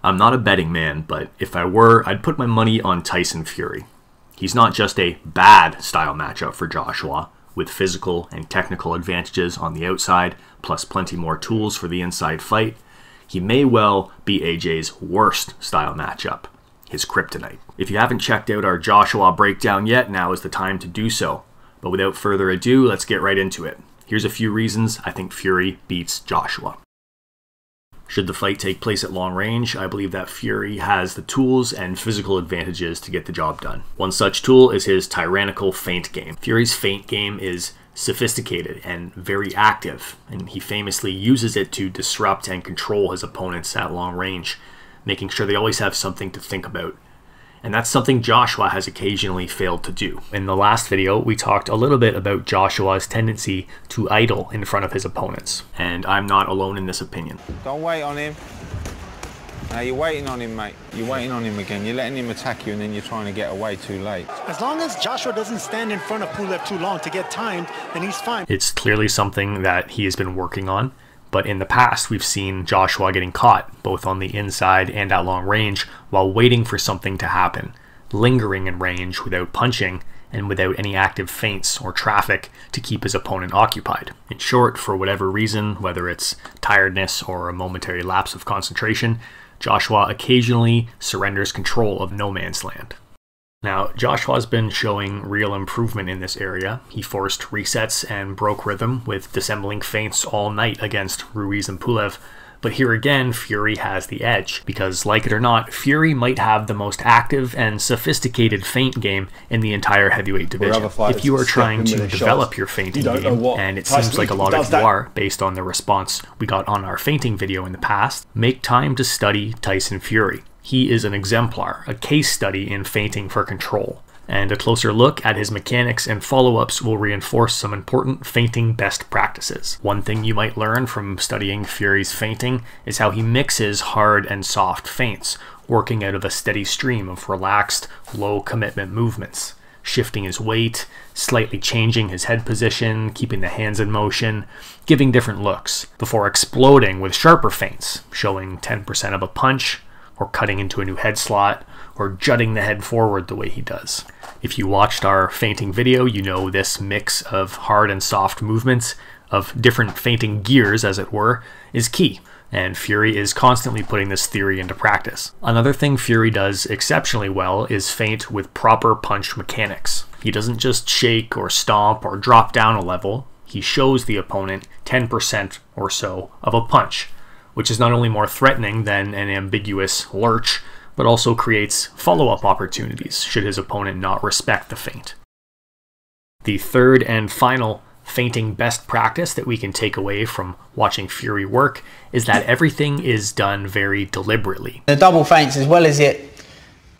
I'm not a betting man, but if I were, I'd put my money on Tyson Fury. He's not just a bad style matchup for Joshua, with physical and technical advantages on the outside, plus plenty more tools for the inside fight. He may well be AJ's worst style matchup, his kryptonite. If you haven't checked out our Joshua breakdown yet, now is the time to do so. But without further ado, let's get right into it. Here's a few reasons I think Fury beats Joshua. Should the fight take place at long range, I believe that Fury has the tools and physical advantages to get the job done. One such tool is his tyrannical feint game. Fury's feint game is sophisticated and very active, and he famously uses it to disrupt and control his opponents at long range, making sure they always have something to think about. And that's something Joshua has occasionally failed to do. In the last video, we talked a little bit about Joshua's tendency to idle in front of his opponents. And I'm not alone in this opinion. Don't wait on him. Now you're waiting on him, mate. You're waiting on him again. You're letting him attack you and then you're trying to get away too late. As long as Joshua doesn't stand in front of Pulev too long to get timed, then he's fine. It's clearly something that he has been working on. But in the past, we've seen Joshua getting caught, both on the inside and at long range, while waiting for something to happen, lingering in range without punching and without any active feints or traffic to keep his opponent occupied. In short, for whatever reason, whether it's tiredness or a momentary lapse of concentration, Joshua occasionally surrenders control of no man's land. Now, Joshua's been showing real improvement in this area. He forced resets and broke rhythm with dissembling feints all night against Ruiz and Pulev. But here again, Fury has the edge, because like it or not, Fury might have the most active and sophisticated feint game in the entire heavyweight division. If you are trying to develop your feinting game, and it seems like a lot of you are, based on the response we got on our feinting video in the past, make time to study Tyson Fury. He is an exemplar, a case study in feinting for control, and a closer look at his mechanics and follow-ups will reinforce some important feinting best practices. One thing you might learn from studying Fury's feinting is how he mixes hard and soft feints, working out of a steady stream of relaxed, low-commitment movements, shifting his weight, slightly changing his head position, keeping the hands in motion, giving different looks, before exploding with sharper feints, showing 10% of a punch, or cutting into a new head slot, or jutting the head forward the way he does. If you watched our feinting video, you know this mix of hard and soft movements, of different feinting gears as it were, is key, and Fury is constantly putting this theory into practice. Another thing Fury does exceptionally well is feint with proper punch mechanics. He doesn't just shake or stomp or drop down a level, he shows the opponent 10% or so of a punch, which is not only more threatening than an ambiguous lurch, but also creates follow-up opportunities should his opponent not respect the feint. The third and final feinting best practice that we can take away from watching Fury work is that everything is done very deliberately. The double feints, as well as it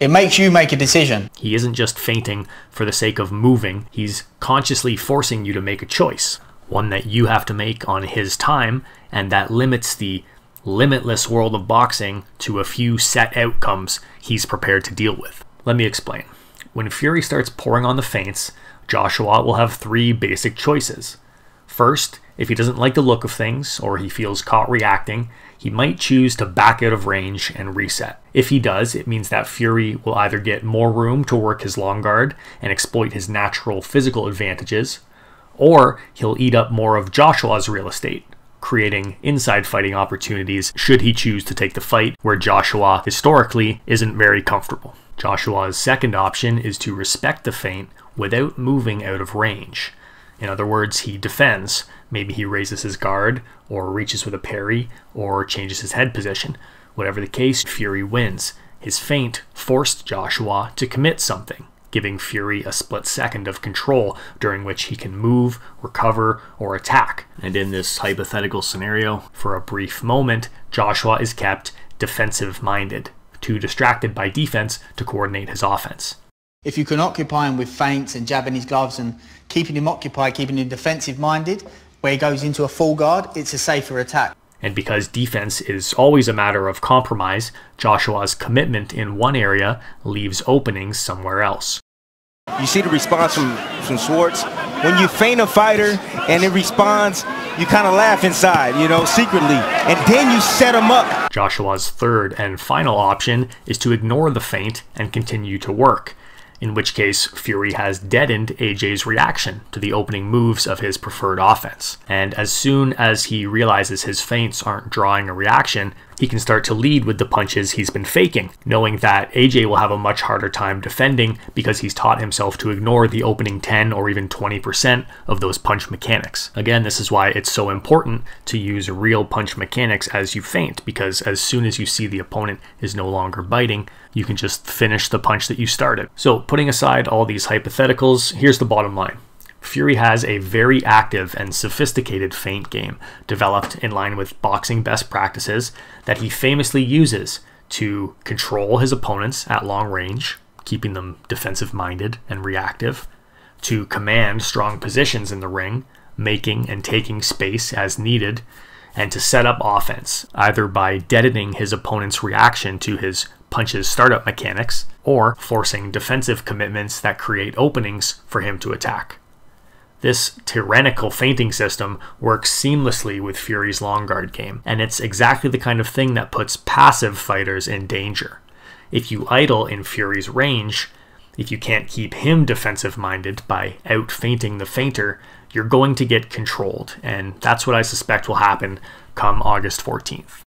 makes you make a decision. He isn't just feinting for the sake of moving, he's consciously forcing you to make a choice, one that you have to make on his time, and that limits the limitless world of boxing to a few set outcomes he's prepared to deal with. Let me explain. When Fury starts pouring on the feints, Joshua will have three basic choices. First, if he doesn't like the look of things, or he feels caught reacting, he might choose to back out of range and reset. If he does, it means that Fury will either get more room to work his long guard and exploit his natural physical advantages, or he'll eat up more of Joshua's real estate, creating inside fighting opportunities should he choose to take the fight where Joshua historically isn't very comfortable. Joshua's second option is to respect the feint without moving out of range. In other words, he defends. Maybe he raises his guard, or reaches with a parry, or changes his head position. Whatever the case, Fury wins. His feint forced Joshua to commit something, giving Fury a split second of control during which he can move, recover, or attack. And in this hypothetical scenario, for a brief moment, Joshua is kept defensive-minded, too distracted by defense to coordinate his offense. If you can occupy him with feints and jabbing his gloves and keeping him occupied, keeping him defensive-minded, where he goes into a full guard, it's a safer attack. And because defense is always a matter of compromise, Joshua's commitment in one area leaves openings somewhere else. You see the response from Schwartz. When you feint a fighter and it responds, you kind of laugh inside, you know, secretly. And then you set him up. Joshua's third and final option is to ignore the feint and continue to work, in which case Fury has deadened AJ's reaction to the opening moves of his preferred offense. And as soon as he realizes his feints aren't drawing a reaction, he can start to lead with the punches he's been faking, knowing that AJ will have a much harder time defending because he's taught himself to ignore the opening 10 or even 20% of those punch mechanics. Again, this is why it's so important to use real punch mechanics as you feint, because as soon as you see the opponent is no longer biting, you can just finish the punch that you started. So putting aside all these hypotheticals, here's the bottom line. Fury has a very active and sophisticated feint game developed in line with boxing best practices that he famously uses to control his opponents at long range, keeping them defensive-minded and reactive, to command strong positions in the ring, making and taking space as needed, and to set up offense, either by deadening his opponent's reaction to his punches startup mechanics, or forcing defensive commitments that create openings for him to attack. This tyrannical feinting system works seamlessly with Fury's long guard game, and it's exactly the kind of thing that puts passive fighters in danger. If you idle in Fury's range, if you can't keep him defensive-minded by out-feinting the feinter, you're going to get controlled, and that's what I suspect will happen come August 14th.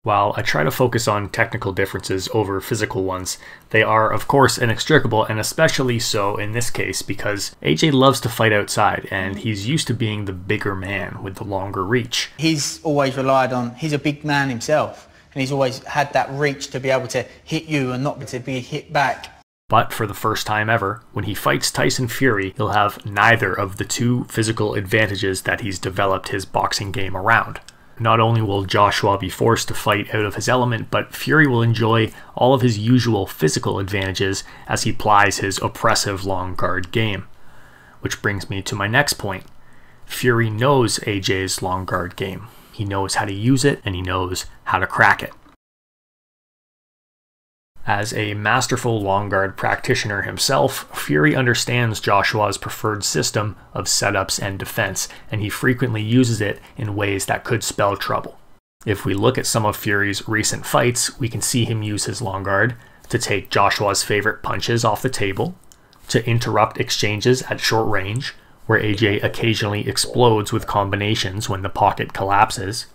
While I try to focus on technical differences over physical ones, they are of course inextricable, and especially so in this case because AJ loves to fight outside and he's used to being the bigger man with the longer reach. He's always relied on, he's a big man himself, and he's always had that reach to be able to hit you and not to be hit back. But for the first time ever, when he fights Tyson Fury, he'll have neither of the two physical advantages that he's developed his boxing game around. Not only will Joshua be forced to fight out of his element, but Fury will enjoy all of his usual physical advantages as he plies his oppressive long guard game. Which brings me to my next point. Fury knows AJ's long guard game. He knows how to use it, and he knows how to crack it. As a masterful long guard practitioner himself, Fury understands Joshua's preferred system of setups and defense, and he frequently uses it in ways that could spell trouble. If we look at some of Fury's recent fights, we can see him use his long guard to take Joshua's favorite punches off the table, to interrupt exchanges at short range, where AJ occasionally explodes with combinations when the pocket collapses,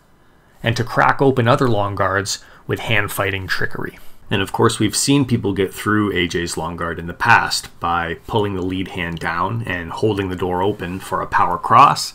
and to crack open other long guards with hand-fighting trickery. And of course, we've seen people get through AJ's long guard in the past by pulling the lead hand down and holding the door open for a power cross,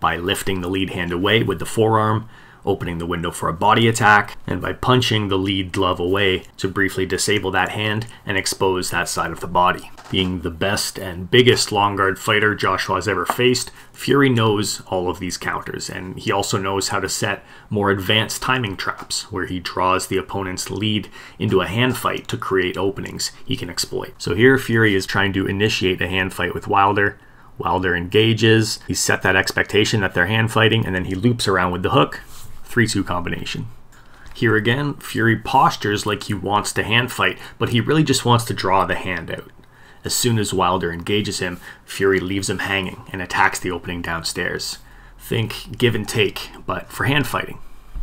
by lifting the lead hand away with the forearm, opening the window for a body attack, and by punching the lead glove away to briefly disable that hand and expose that side of the body. Being the best and biggest long guard fighter Joshua's ever faced, Fury knows all of these counters, and he also knows how to set more advanced timing traps where he draws the opponent's lead into a hand fight to create openings he can exploit. So here Fury is trying to initiate a hand fight with Wilder. Wilder engages, he set that expectation that they're hand fighting, and then he loops around with the hook. 3-2 combination. Here again, Fury postures like he wants to hand fight, but he really just wants to draw the hand out. As soon as Wilder engages him, Fury leaves him hanging and attacks the opening downstairs. Think give and take, but for hand fighting.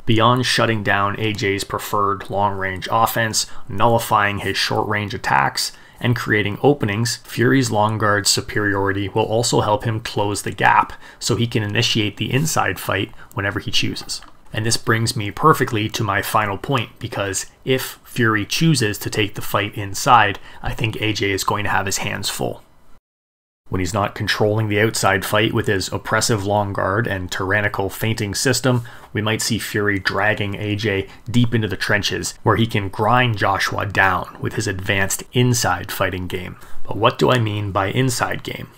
Beyond shutting down AJ's preferred long-range offense, nullifying his short-range attacks, and creating openings, Fury's long guard superiority will also help him close the gap so he can initiate the inside fight whenever he chooses. And this brings me perfectly to my final point, because if Fury chooses to take the fight inside, I think AJ is going to have his hands full. When he's not controlling the outside fight with his oppressive long guard and tyrannical feinting system, we might see Fury dragging AJ deep into the trenches, where he can grind Joshua down with his advanced inside fighting game. But what do I mean by inside game?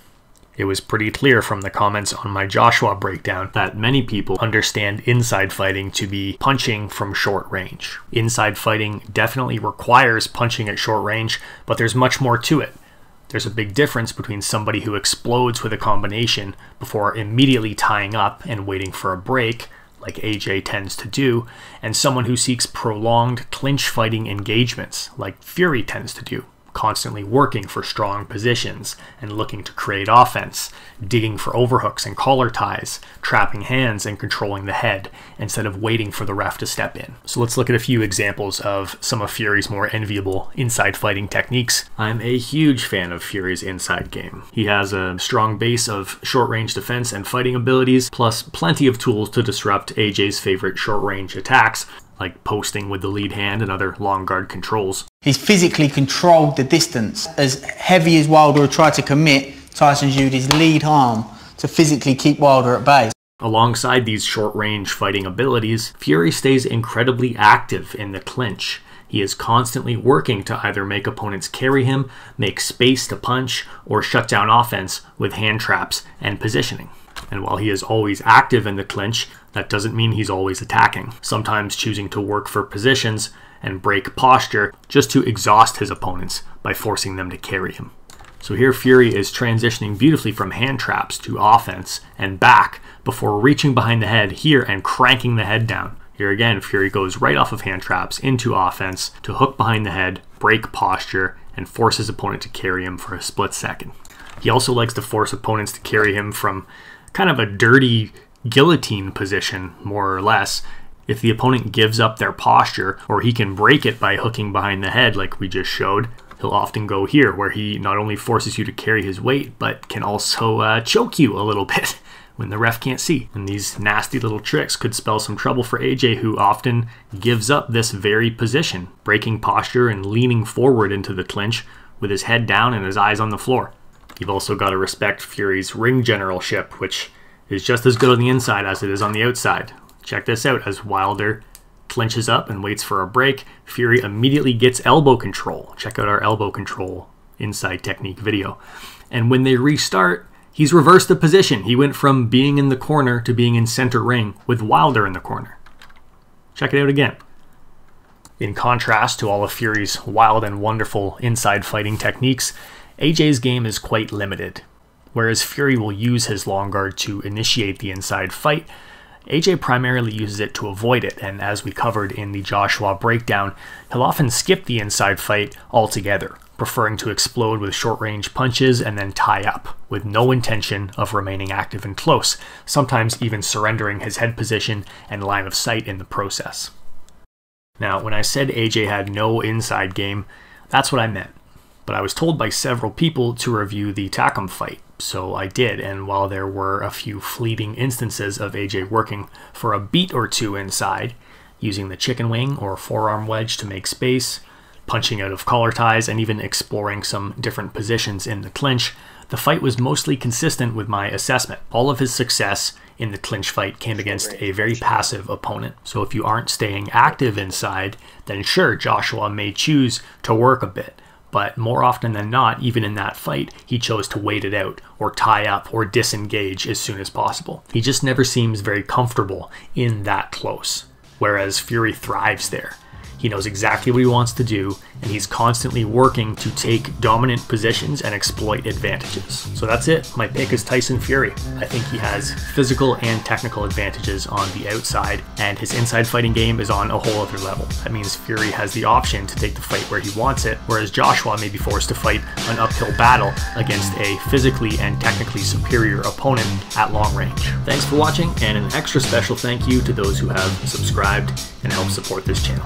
It was pretty clear from the comments on my Joshua breakdown that many people understand inside fighting to be punching from short range. Inside fighting definitely requires punching at short range, but there's much more to it. There's a big difference between somebody who explodes with a combination before immediately tying up and waiting for a break, like AJ tends to do, and someone who seeks prolonged clinch fighting engagements, like Fury tends to do, constantly working for strong positions and looking to create offense, digging for overhooks and collar ties, trapping hands and controlling the head instead of waiting for the ref to step in. So let's look at a few examples of some of Fury's more enviable inside fighting techniques. I'm a huge fan of Fury's inside game. He has a strong base of short-range defense and fighting abilities, plus plenty of tools to disrupt AJ's favorite short-range attacks, like posting with the lead hand and other long guard controls. He's physically controlled the distance. As heavy as Wilder would try to commit, Tyson's used his lead arm to physically keep Wilder at bay. Alongside these short-range fighting abilities, Fury stays incredibly active in the clinch. He is constantly working to either make opponents carry him, make space to punch, or shut down offense with hand traps and positioning. And while he is always active in the clinch, that doesn't mean he's always attacking, sometimes choosing to work for positions and break posture just to exhaust his opponents by forcing them to carry him. So here Fury is transitioning beautifully from hand traps to offense and back before reaching behind the head here and cranking the head down. Here again, Fury goes right off of hand traps into offense to hook behind the head, break posture, and force his opponent to carry him for a split second. He also likes to force opponents to carry him from kind of a dirty guillotine position, more or less. If the opponent gives up their posture, or he can break it by hooking behind the head like we just showed, he'll often go here, where he not only forces you to carry his weight, but can also choke you a little bit when the ref can't see. And these nasty little tricks could spell some trouble for AJ, who often gives up this very position, breaking posture and leaning forward into the clinch with his head down and his eyes on the floor. You've also got to respect Fury's ring generalship, which is just as good on the inside as it is on the outside. Check this out. As Wilder clinches up and waits for a break, Fury immediately gets elbow control. Check out our elbow control inside technique video. And when they restart, he's reversed the position. He went from being in the corner to being in center ring with Wilder in the corner. Check it out again. In contrast to all of Fury's wild and wonderful inside fighting techniques, AJ's game is quite limited. Whereas Fury will use his long guard to initiate the inside fight, AJ primarily uses it to avoid it, and as we covered in the Joshua breakdown, he'll often skip the inside fight altogether, preferring to explode with short-range punches and then tie up, with no intention of remaining active and close, sometimes even surrendering his head position and line of sight in the process. Now, when I said AJ had no inside game, that's what I meant. But I was told by several people to review the Takam fight, so I did, and while there were a few fleeting instances of AJ working for a beat or two inside, using the chicken wing or forearm wedge to make space, punching out of collar ties, and even exploring some different positions in the clinch, the fight was mostly consistent with my assessment. All of his success in the clinch fight came against a very passive opponent. So if you aren't staying active inside, then sure, Joshua may choose to work a bit. But more often than not, even in that fight, he chose to wait it out, or tie up, or disengage as soon as possible. He just never seems very comfortable in that close, whereas Fury thrives there. He knows exactly what he wants to do, and he's constantly working to take dominant positions and exploit advantages. So that's it. My pick is Tyson Fury. I think he has physical and technical advantages on the outside, and his inside fighting game is on a whole other level. That means Fury has the option to take the fight where he wants it, whereas Joshua may be forced to fight an uphill battle against a physically and technically superior opponent at long range. Thanks for watching, and an extra special thank you to those who have subscribed and helped support this channel.